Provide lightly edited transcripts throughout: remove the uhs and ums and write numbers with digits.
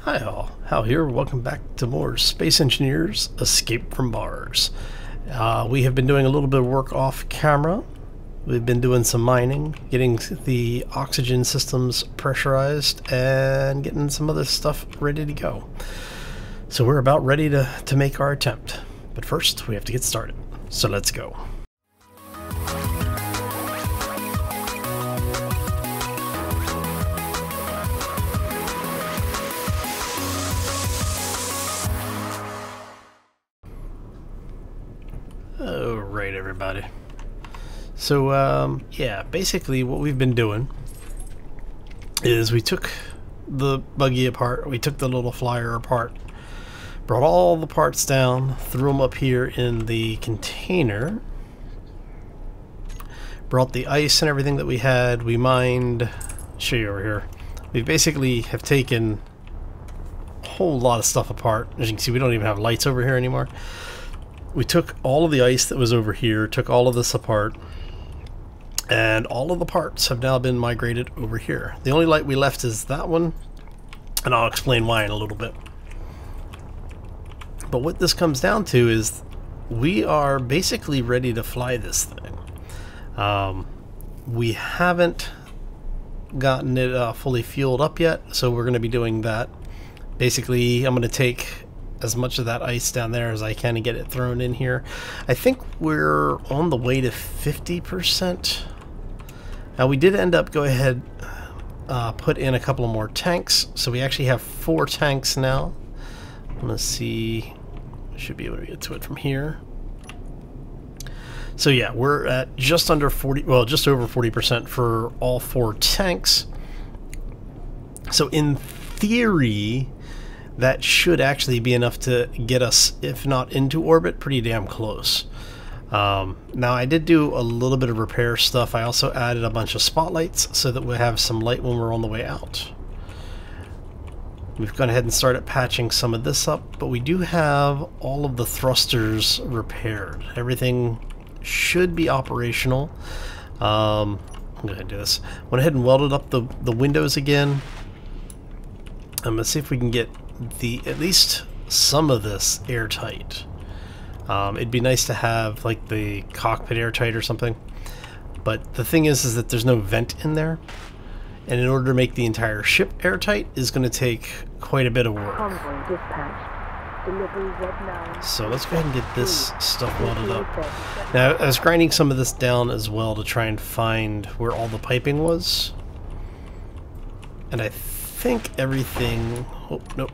Hi all, Hal here. Welcome back to more Space Engineers Escape from Mars. We have been doing a little bit of work off camera. We've been doing some mining, getting the oxygen systems pressurized, and getting some other stuff ready to go. So we're about ready to make our attempt. But first, we have to get started. So let's go. Alright everybody. So yeah, basically what we've been doing is we took the buggy apart, we took the little flyer apart, brought all the parts down, threw them up here in the container, brought the ice and everything that we had, we mined. I'll show you over here. We basically have taken a whole lot of stuff apart. As you can see, we don't even have lights over here anymore. We took all of the ice that was over here, took all of this apart, and all of the parts have now been migrated over here. The only light we left is that one, and I'll explain why in a little bit. But what this comes down to is we are basically ready to fly this thing. We haven't gotten it fully fueled up yet, so we're going to be doing that. Basically, I'm going to take as much of that ice down there as I can and get it thrown in here. I think we're on the way to 50%. Now we did end up go ahead put in a couple of more tanks, so we actually have 4 tanks now. Let's see, should be able to get to it from here. So yeah, we're at just under 40, well, just over 40% for all 4 tanks. So in theory, that should actually be enough to get us, if not into orbit, pretty damn close. Now I did do a little bit of repair stuff. I also added a bunch of spotlights so that we have some light when we're on the way out. We've gone ahead and started patching some of this up, but we do have all of the thrusters repaired. Everything should be operational. I'm going to do this. Went ahead and welded up the windows again. I'm going to see if we can get at least some of this airtight. It'd be nice to have like the cockpit airtight or something, but the thing is that there's no vent in there, and in order to make the entire ship airtight is going to take quite a bit of work. So let's go ahead and get this stuff welded up. Now I was grinding some of this down as well to try and find where all the piping was, and I think everything, oh nope,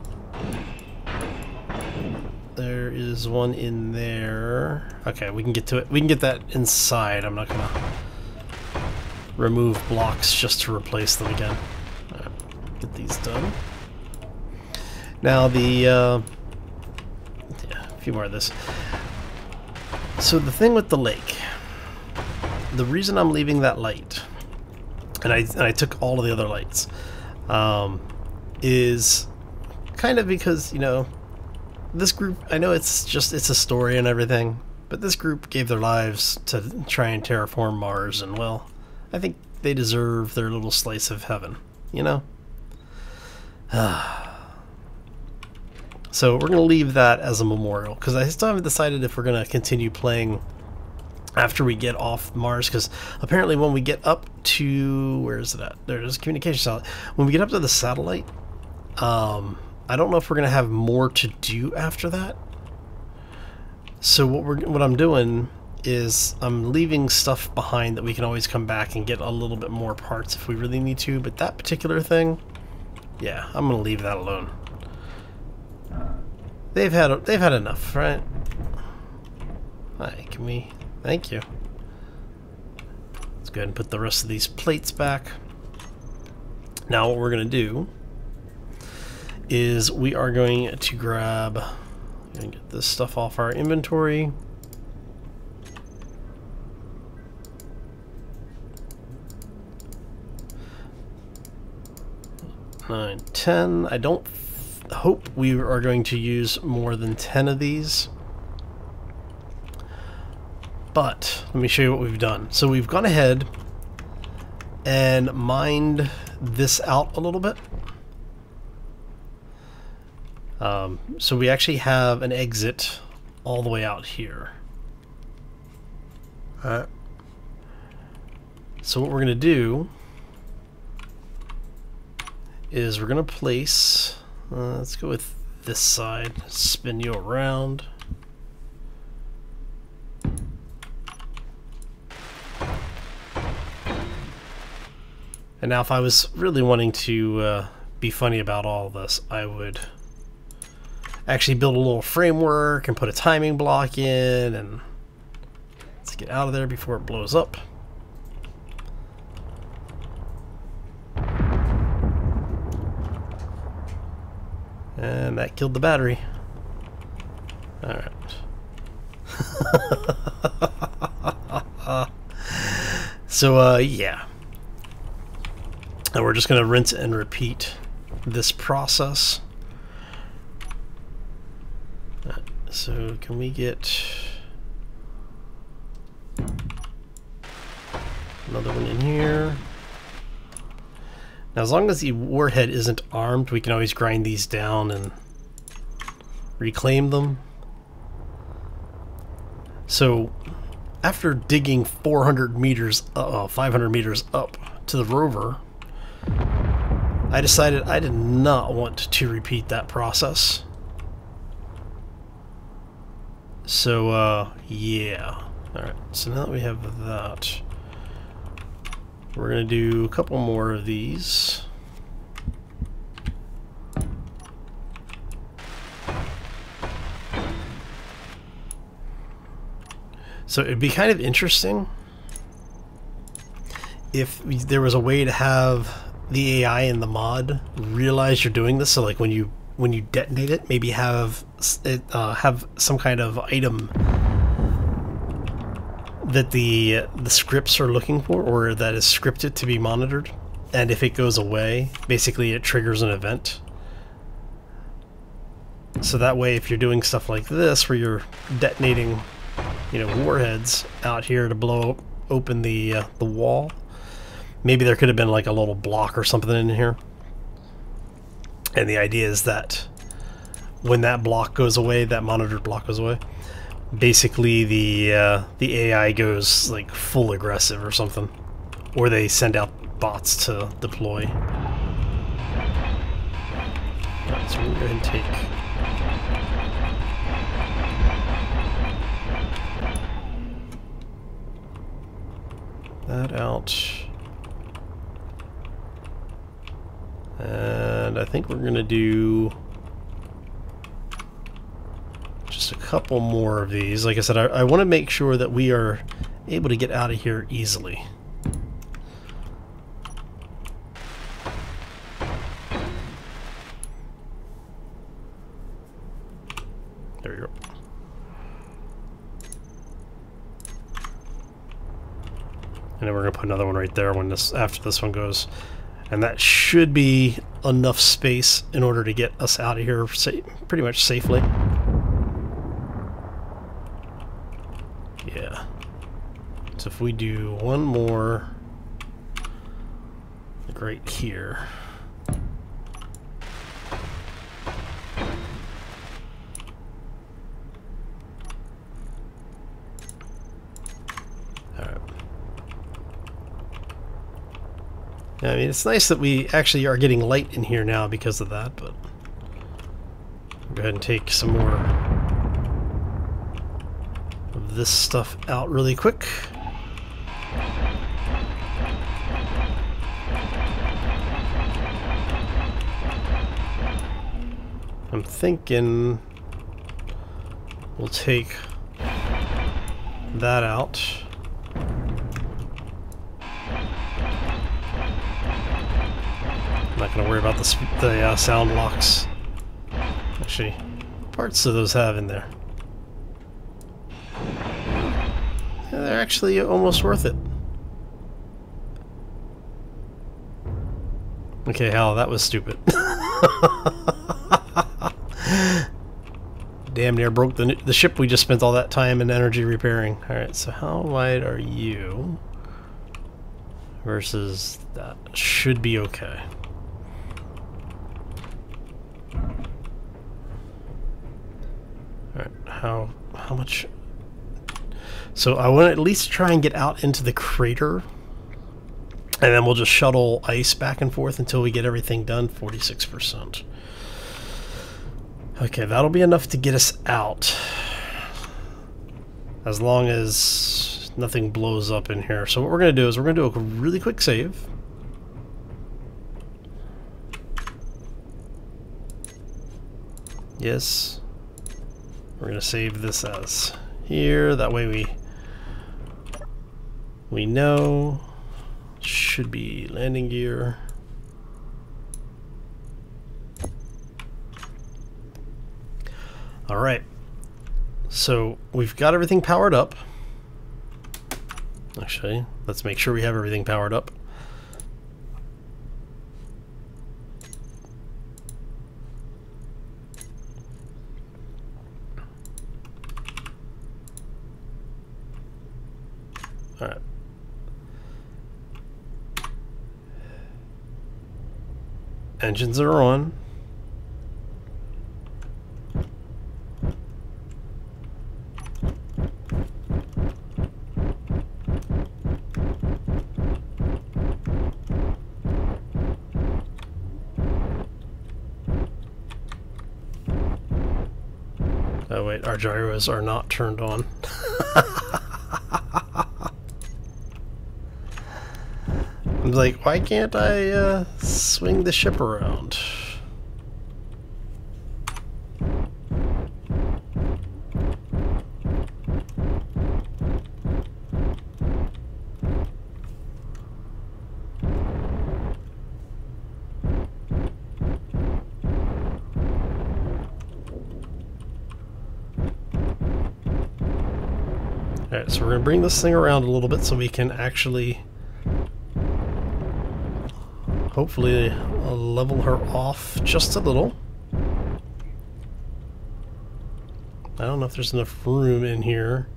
there is one in there. Okay, we can get to it. We can get that inside. I'm not gonna remove blocks just to replace them again. All right, get these done. Now yeah, a few more of this. So the thing with the lake, the reason I'm leaving that light, and I took all of the other lights, is kind of because, you know, this group, I know it's a story and everything, but this group gave their lives to try and terraform Mars, and well, I think they deserve their little slice of heaven, you know? So we're going to leave that as a memorial, because I still haven't decided if we're going to continue playing after we get off Mars, because apparently when we get up to, where is it at? There's a communication satellite. When we get up to the satellite, I don't know if we're gonna have more to do after that. So what I'm doing is I'm leaving stuff behind that we can always come back and get a little bit more parts if we really need to. But that particular thing, yeah, I'm gonna leave that alone. They've had enough, right? Hi, can we? Thank you. Let's go ahead and put the rest of these plates back. Now what we're gonna do is we are going to grab and get this stuff off our inventory. Nine, 10. I don't hope we are going to use more than 10 of these, but let me show you what we've done. So we've gone ahead and mined this out a little bit. So we actually have an exit all the way out here. Alright. So what we're going to do is we're going to place, let's go with this side, spin you around. And now if I was really wanting to be funny about all this, I would actually build a little framework and put a timing block in, and let's get out of there before it blows up. And that killed the battery. Alright. So, yeah. And we're just going to rinse and repeat this process. So, can we get another one in here? Now, as long as the warhead isn't armed, we can always grind these down and reclaim them. So, after digging 400 meters, 500 meters up to the rover, I decided I did not want to repeat that process. So, yeah. Alright, so now that we have that, we're going to do a couple more of these. So it'd be kind of interesting if there was a way to have the AI in the mod realize you're doing this. So like when you detonate it, maybe have it have some kind of item that the scripts are looking for, or that is scripted to be monitored, and if it goes away, basically it triggers an event. So that way, if you're doing stuff like this where you're detonating, you know, warheads out here to blow open the wall, maybe there could have been like a little block or something in here, and the idea is that when that block goes away, that monitored block goes away, basically the AI goes like full aggressive or something, or they send out bots to deploy. Right, so we'll go ahead and take that out, and I think we're gonna do just a couple more of these. Like I said, I want to make sure that we are able to get out of here easily. There we go. And then we're gonna put another one right there when after this one goes, and that should be enough space in order to get us out of here pretty much safely. Yeah. So if we do one more, like right here. Alright. Yeah, I mean, it's nice that we actually are getting light in here now because of that, but I'll go ahead and take some more this stuff out really quick. I'm thinking we'll take that out. I'm not going to worry about the sound blocks. Actually, parts of those have in there. Yeah, they're actually almost worth it. Okay, Hal, that was stupid. Damn near broke the ship we just spent all that time and energy repairing. Alright, so how wide are you versus that? Should be okay. Alright, how much? So I want to at least try and get out into the crater. And then we'll just shuttle ice back and forth until we get everything done. 46%. Okay, that'll be enough to get us out. As long as nothing blows up in here. So what we're going to do is we're going to do a really quick save. Yes. We're going to save this as here. That way we know. Should be landing gear. All right. So we've got everything powered up. Actually, let's make sure we have everything powered up. All right. Engines are on. Oh wait, our gyros are not turned on. I'm like, why can't I swing the ship around? Alright, so we're going to bring this thing around a little bit so we can actually hopefully level her off just a little. I don't know if there's enough room in here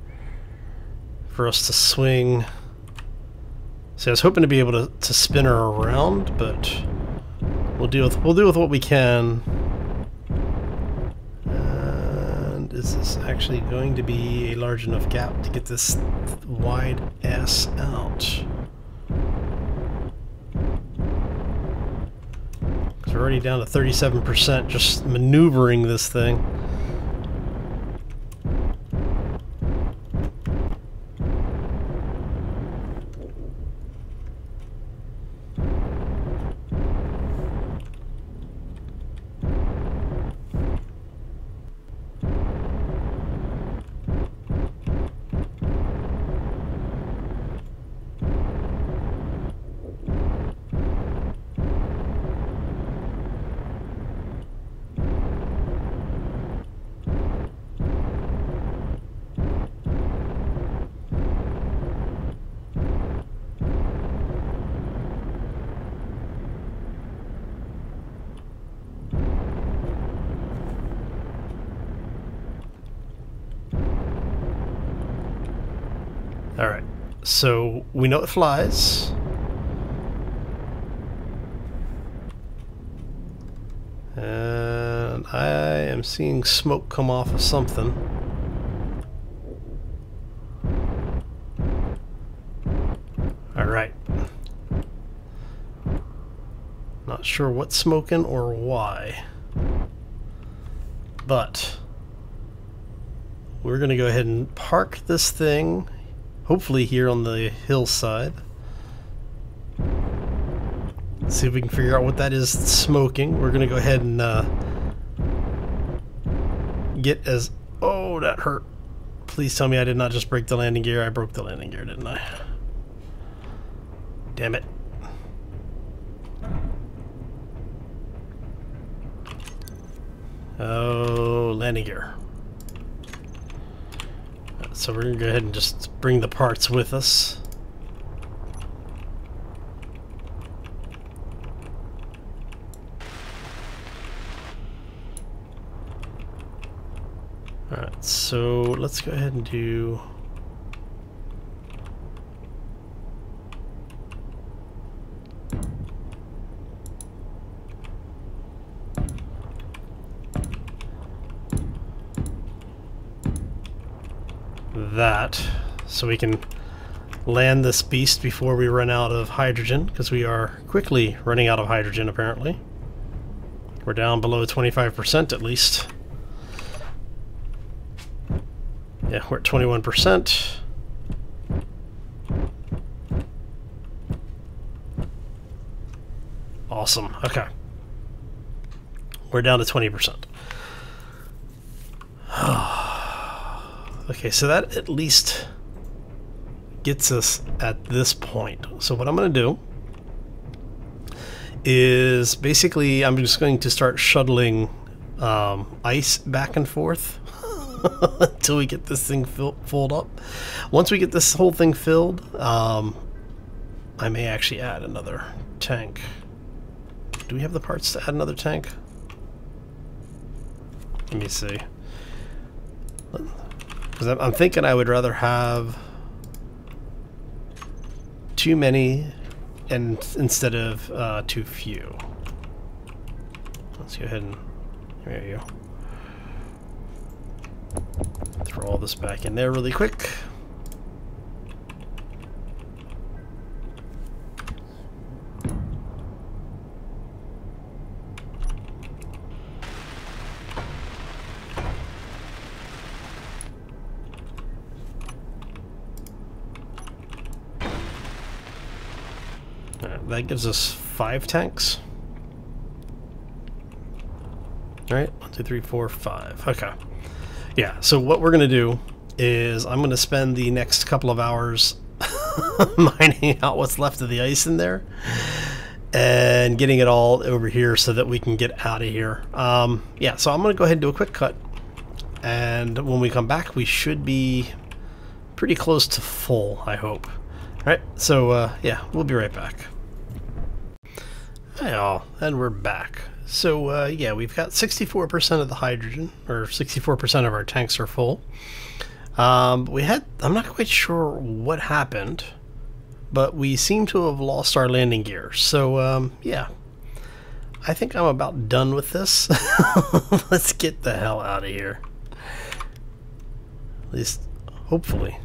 for us to swing. See, I was hoping to be able to spin her around, but we'll deal with what we can. And is this actually going to be a large enough gap to get this wide ass out? We're already down to 37% just maneuvering this thing. Alright, so we know it flies. And I am seeing smoke come off of something. Alright. Not sure what's smoking or why. But we're going to go ahead and park this thing. Hopefully here on the hillside. See if we can figure out what that is smoking. We're going to go ahead and get as... Oh, that hurt. Please tell me I did not just break the landing gear. I broke the landing gear, didn't I? Damn it. Oh, landing gear. So we're going to go ahead and just bring the parts with us. Alright, so let's go ahead and do... that so we can land this beast before we run out of hydrogen, because we are quickly running out of hydrogen apparently. We're down below 25% at least. Yeah, we're at 21%. Awesome. Okay. We're down to 20%. Okay, so that at least gets us at this point. So what I'm going to do is basically I'm just going to start shuttling ice back and forth until we get this thing filled up. Once we get this whole thing filled, I may actually add another tank. Do we have the parts to add another tank? Let me see. Because I'm thinking I would rather have too many and instead of too few. Let's go ahead and there you go. Throw all this back in there really quick. That gives us 5 tanks. Alright, 1, 2, 3, 4, 5. Okay. Yeah, so what we're going to do is I'm going to spend the next couple of hours mining out what's left of the ice in there and getting it all over here so that we can get out of here. Yeah, so I'm going to go ahead and do a quick cut. And when we come back, we should be pretty close to full, I hope. Alright, so yeah, we'll be right back. Hi all, and we're back. So yeah, we've got 64% of the hydrogen, or 64% of our tanks are full. I'm not quite sure what happened, but we seem to have lost our landing gear. So yeah, I think I'm about done with this. Let's get the hell out of here. At least, hopefully.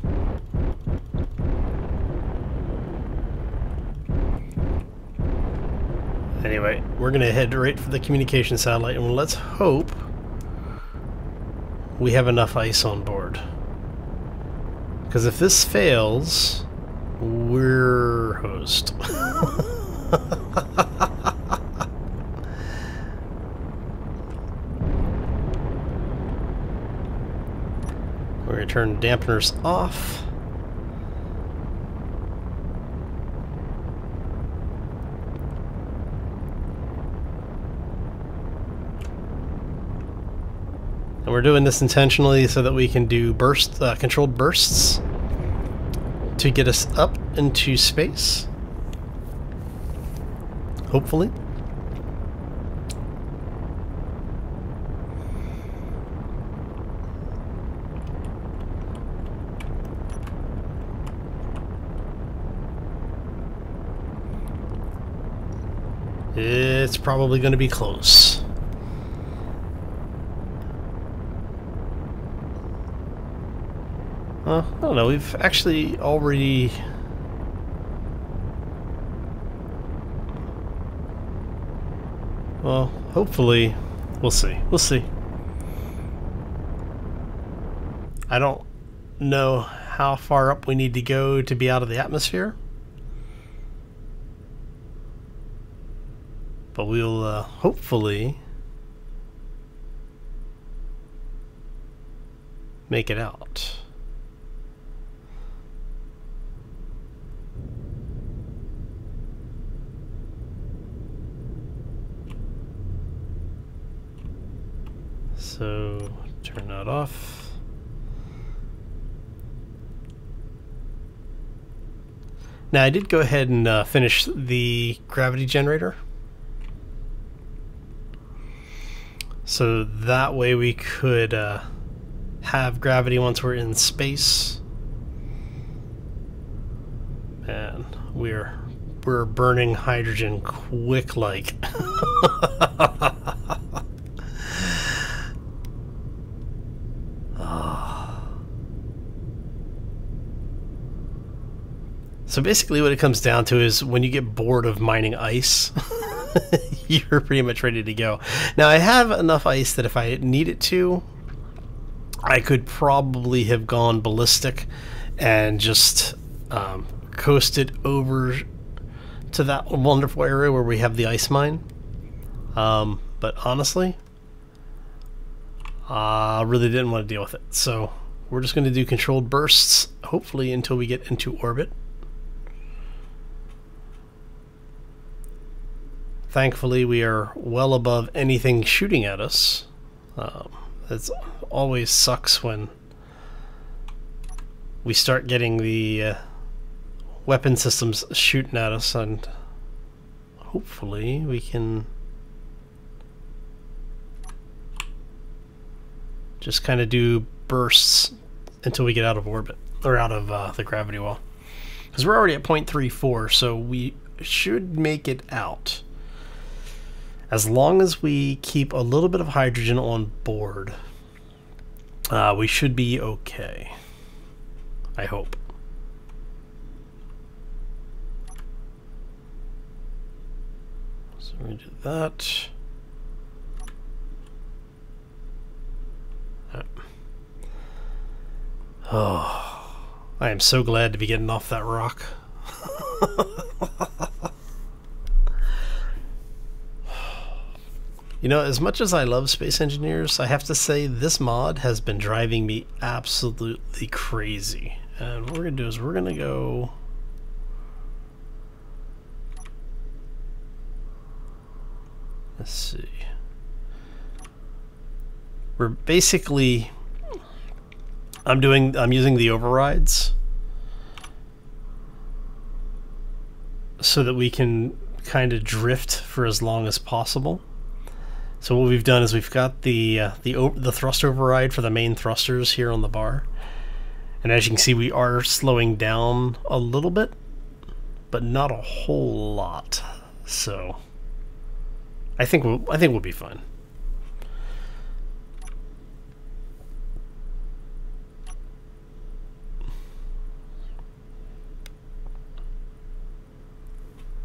Anyway, we're going to head right for the communication satellite, and let's hope we have enough ice on board. Because if this fails, we're hosed. We're going to turn dampeners off. And we're doing this intentionally so that we can do controlled bursts to get us up into space. Hopefully. It's probably going to be close. I don't know, we've actually already... Well, hopefully, we'll see. We'll see. I don't know how far up we need to go to be out of the atmosphere. But we'll hopefully make it out. So turn that off. Now I did go ahead and finish the gravity generator. So that way we could have gravity once we're in space. Man, we're burning hydrogen quick like. So basically what it comes down to is when you get bored of mining ice, you're pretty much ready to go. Now I have enough ice that if I needed to, I could probably have gone ballistic and just coasted over to that wonderful area where we have the ice mine. But honestly, I really didn't want to deal with it. So we're just going to do controlled bursts, hopefully until we get into orbit. Thankfully, we are well above anything shooting at us. It always sucks when we start getting the weapon systems shooting at us, and hopefully we can just kind of do bursts until we get out of orbit, or out of the gravity well. Because we're already at 0.34, so we should make it out. As long as we keep a little bit of hydrogen on board, we should be okay. I hope. So we're going to do that. Oh, I am so glad to be getting off that rock. You know, as much as I love Space Engineers, I have to say this mod has been driving me absolutely crazy. And what we're going to do is we're going to go... Let's see. We're basically... I'm using the overrides so that we can kind of drift for as long as possible. So what we've done is we've got the thrust override for the main thrusters here on the bar, and as you can see, we are slowing down a little bit, but not a whole lot. So I think we'll be fine.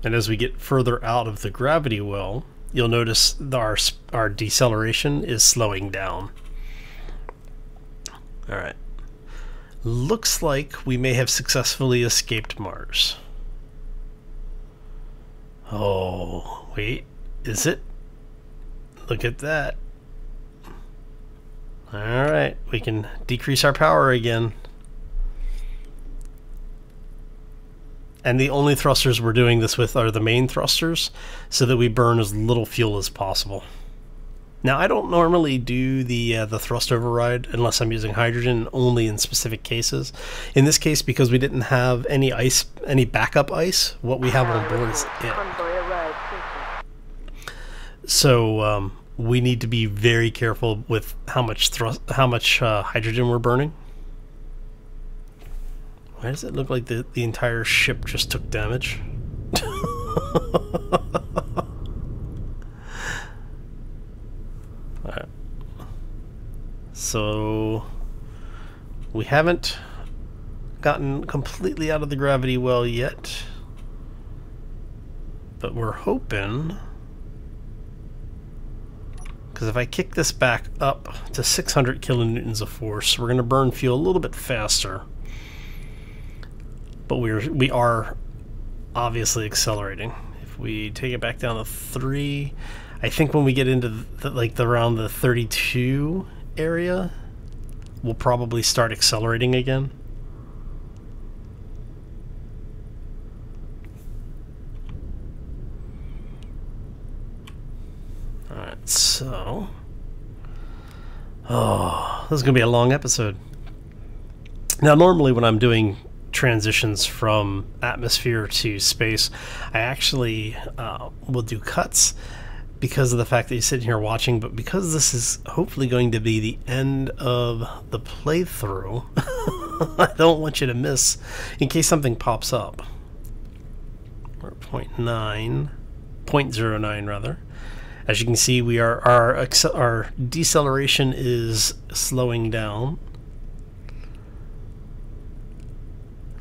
And as we get further out of the gravity well, you'll notice our deceleration is slowing down. Alright. Looks like we may have successfully escaped Mars. Oh, wait. Is it? Look at that. Alright, we can decrease our power again. And the only thrusters we're doing this with are the main thrusters, so that we burn as little fuel as possible. Now, I don't normally do the thrust override unless I'm using hydrogen, only in specific cases. In this case, because we didn't have any ice, any backup ice, what we have on board is it. So we need to be very careful with how much hydrogen we're burning. Why does it look like the entire ship just took damage? Alright. So we haven't gotten completely out of the gravity well yet, but we're hoping, because if I kick this back up to 600 kilonewtons of force, we're going to burn fuel a little bit faster. But we are obviously accelerating. If we take it back down to 3, I think when we get into around the 32 area, we'll probably start accelerating again. Alright, so... Oh, this is going to be a long episode. Now, normally when I'm doing transitions from atmosphere to space, I actually will do cuts because of the fact that you're sitting here watching, but because this is hopefully going to be the end of the playthrough, I don't want you to miss in case something pops up. We're at 0.09 rather. As you can see, we are our deceleration is slowing down.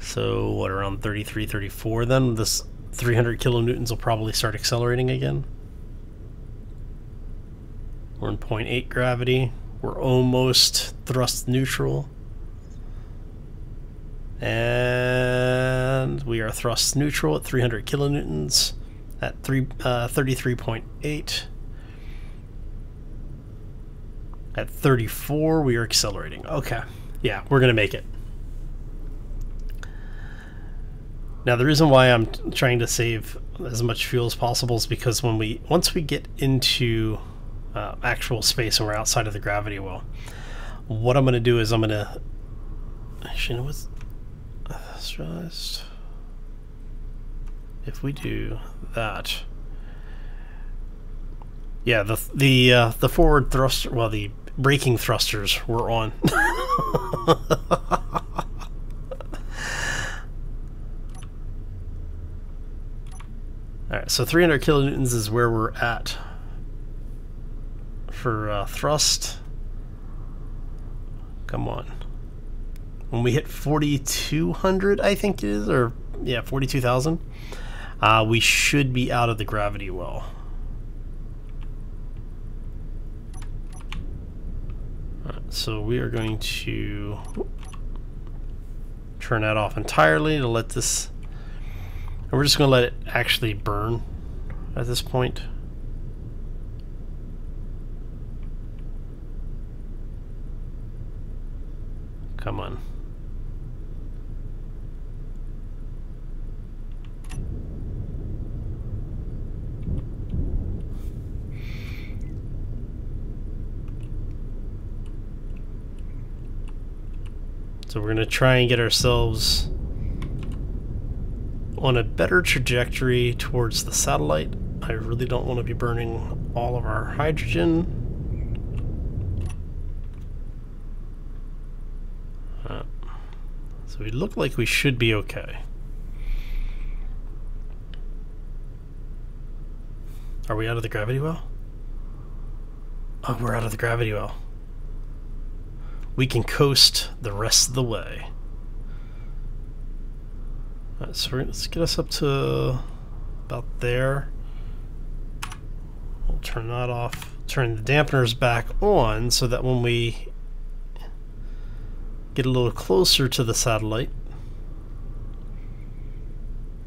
So what, around 33, 34 then? This 300 kilonewtons will probably start accelerating again. We're in 0.8 gravity. We're almost thrust neutral. And we are thrust neutral at 300 kilonewtons at 33.8. At 34, we are accelerating. Okay. Yeah, we're going to make it. Now, the reason why I'm trying to save as much fuel as possible is because once we get into actual space and we're outside of the gravity well, what I'm going to do is I'm going to... Actually, you know what's... Just, if we do that... Yeah, the forward thruster... Well, the braking thrusters were on. Alright, so 300 kilonewtons is where we're at for thrust. Come on. When we hit 4,200, I think it is, or yeah, 42,000, we should be out of the gravity well. Alright, so we are going to turn that off entirely to let this... And we're just going to let it actually burn at this point. Come on. So we're going to try and get ourselves on a better trajectory towards the satellite. I really don't want to be burning all of our hydrogen. So we look like we should be okay. Are we out of the gravity well? Oh, we're out of the gravity well. We can coast the rest of the way. Alright, so let's get us up to about there. We'll turn that off. Turn the dampeners back on so that when we get a little closer to the satellite.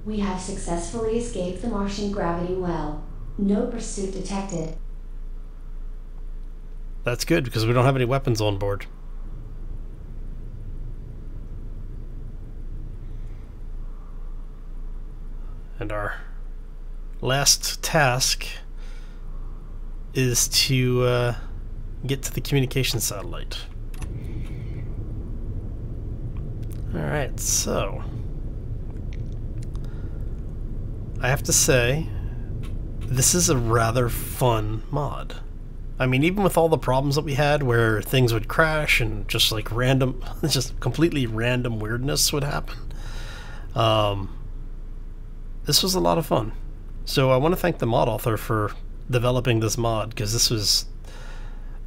We have successfully escaped the Martian gravity well. No pursuit detected. That's good because we don't have any weapons on board. And our last task is to get to the communication satellite. Alright, so I have to say, this is a rather fun mod. I mean, even with all the problems that we had where things would crash and just like random, just completely random weirdness would happen, this was a lot of fun. So I want to thank the mod author for developing this mod, because this was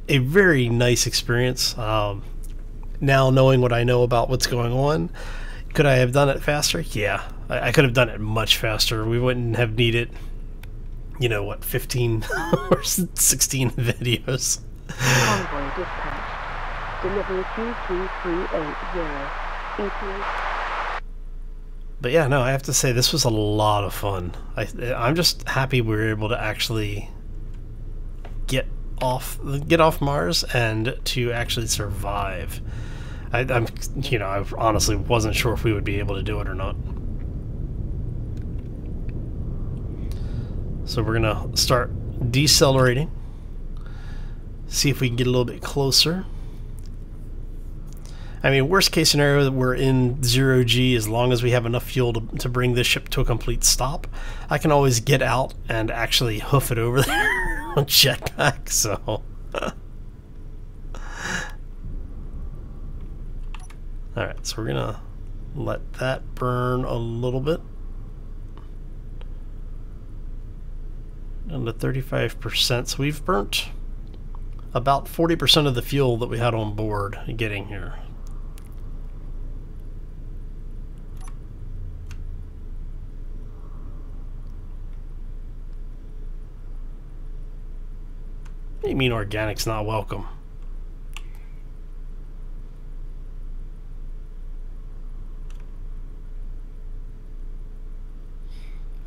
a very nice experience. Now knowing what I know about what's going on, could I have done it faster? Yeah, I could have done it much faster. We wouldn't have needed, you know, what, 15 or 16 videos. Convoy dispatch. Delivery 22380. ETA. But yeah, no, I have to say this was a lot of fun. I'm just happy we were able to actually get off Mars and to actually survive. I'm, you know, I honestly wasn't sure if we would be able to do it or not. So we're gonna start decelerating. See if we can get a little bit closer. I mean, worst case scenario, we're in 0G as long as we have enough fuel to bring this ship to a complete stop. I can always get out and actually hoof it over there on jetpack, so... Alright, so we're gonna let that burn a little bit. Down to 35%, so we've burnt about 40% of the fuel that we had on board getting here. you mean organic's not welcome?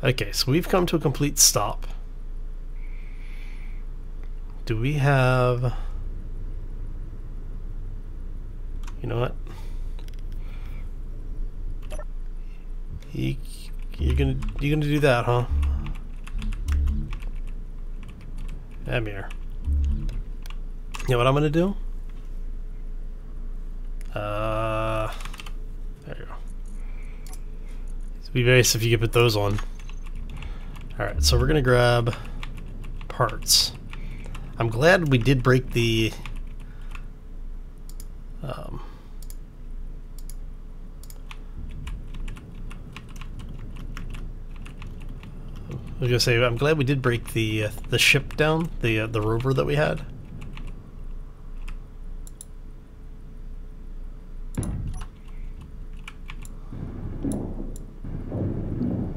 Okay, so we've come to a complete stop. Do we have... You know what? You're gonna do that, huh? Come here. You know what I'm gonna do? There you go. It'd be nice if you could put those on. Alright, so we're gonna grab parts. I'm glad we did break the I was gonna say, I'm glad we did break the ship down, the rover that we had.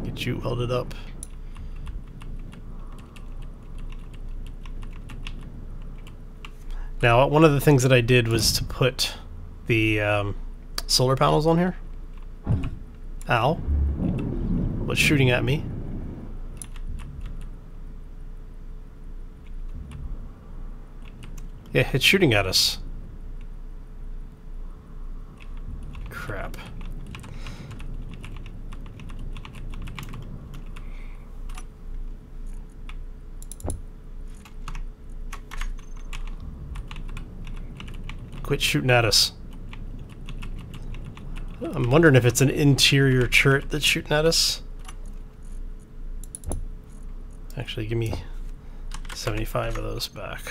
Get you welded up. Now, one of the things that I did was to put the solar panels on here. Ow. What's shooting at me? Yeah, it's shooting at us. Crap. Quit shooting at us. I'm wondering if it's an interior turret that's shooting at us. Actually, give me 75 of those back.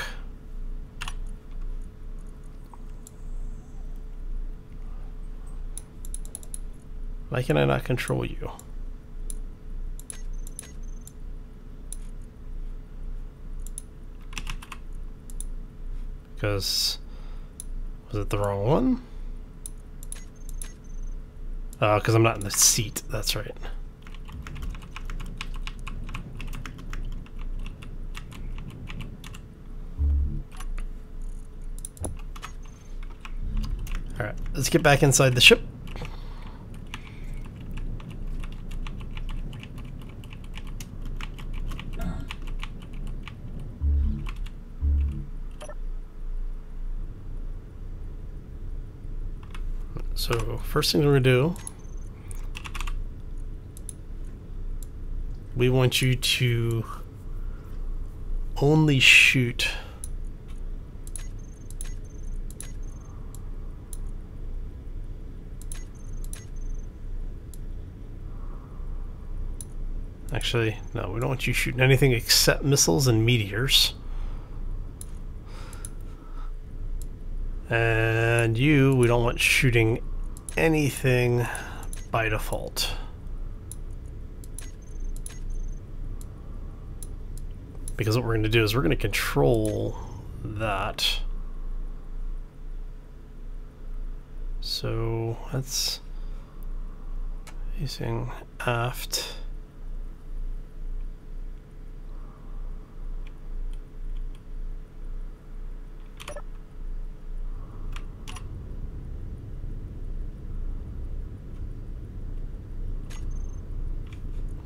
Why can I not control you? Because... was it the wrong one? Because I'm not in the seat, that's right. Alright, let's get back inside the ship. So, first thing we're going to do, we want you to only shoot actually, no, we don't want you shooting anything except missiles and meteors. And you, we don't want shooting anything by default. Because what we're going to do is we're going to control that. So that's facing aft.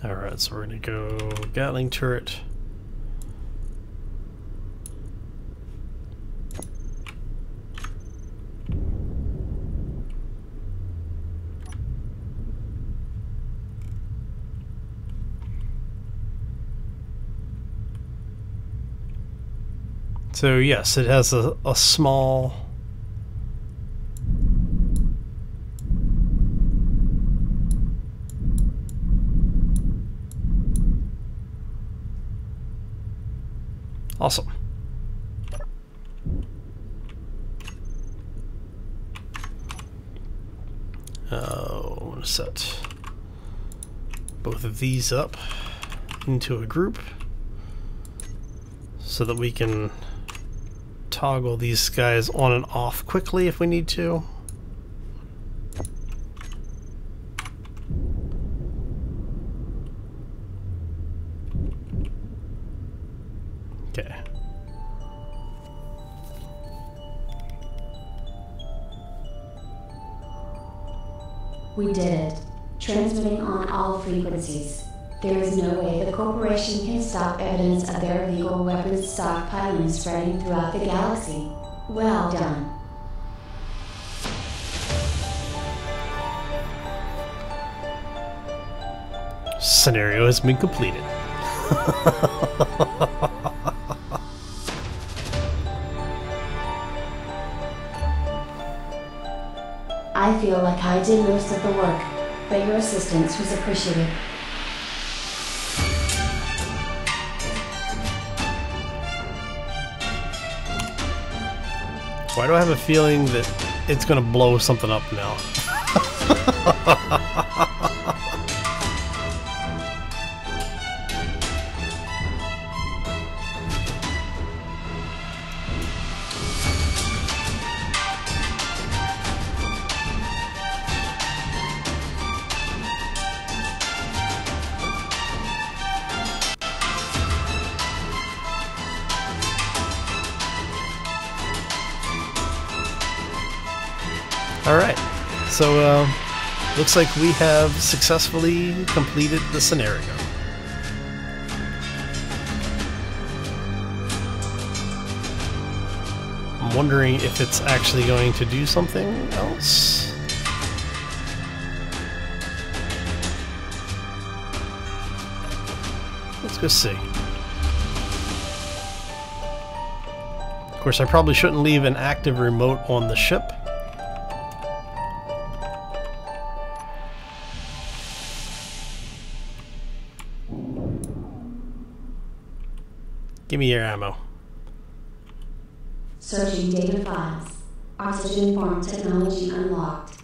Alright, so we're going to go Gatling turret. So yes, it has a small awesome. I'm going to set both of these up into a group so that we can toggle these guys on and off quickly if we need to. Okay. We did it. Transmitting on all frequencies. There is no way the corporation can stop evidence of their illegal weapons stockpiling spreading throughout the galaxy. Well done. Scenario has been completed. I feel like I did most of the work, but your assistance was appreciated. Why do I have a feeling that it's gonna blow something up now? Alright, so looks like we have successfully completed the scenario. I'm wondering if it's actually going to do something else. Let's go see. Of course, I probably shouldn't leave an active remote on the ship. Give me your ammo. Searching data files. Oxygen farm technology unlocked.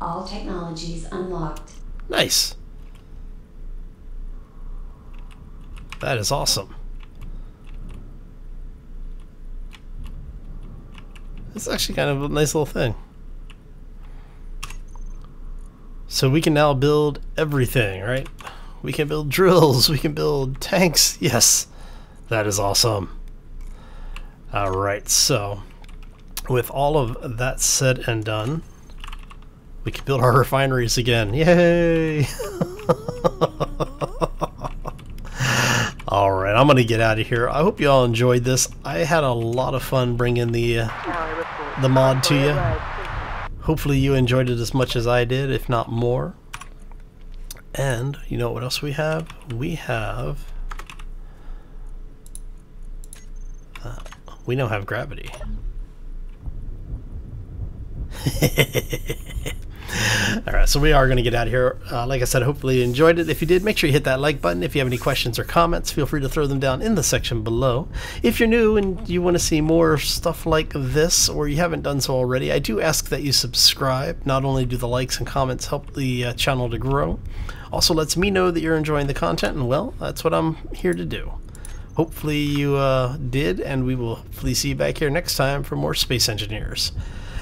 All technologies unlocked. Nice. That is awesome. It's actually kind of a nice little thing. So we can now build everything, right? We can build drills, we can build tanks. Yes, that is awesome. Alright, so with all of that said and done, we can build our refineries again. Yay! Alright, I'm going to get out of here. I hope you all enjoyed this. I had a lot of fun bringing the mod to you. Hopefully you enjoyed it as much as I did, if not more. And you know what else we have? We have... we now have gravity. Alright, so we are going to get out of here. Like I said, hopefully you enjoyed it. If you did, make sure you hit that like button. If you have any questions or comments, feel free to throw them down in the section below. If you're new and you want to see more stuff like this, or you haven't done so already, I do ask that you subscribe. Not only do the likes and comments help the channel to grow, also lets me know that you're enjoying the content, and well, that's what I'm here to do. Hopefully you did, and we will hopefully see you back here next time for more Space Engineers.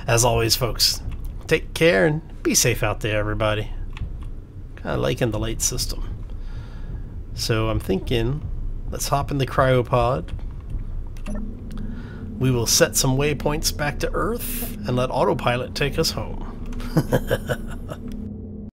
As always, folks, take care and be safe out there, everybody. Kind of liking the light system. So I'm thinking, let's hop in the cryopod. We will set some waypoints back to Earth and let autopilot take us home.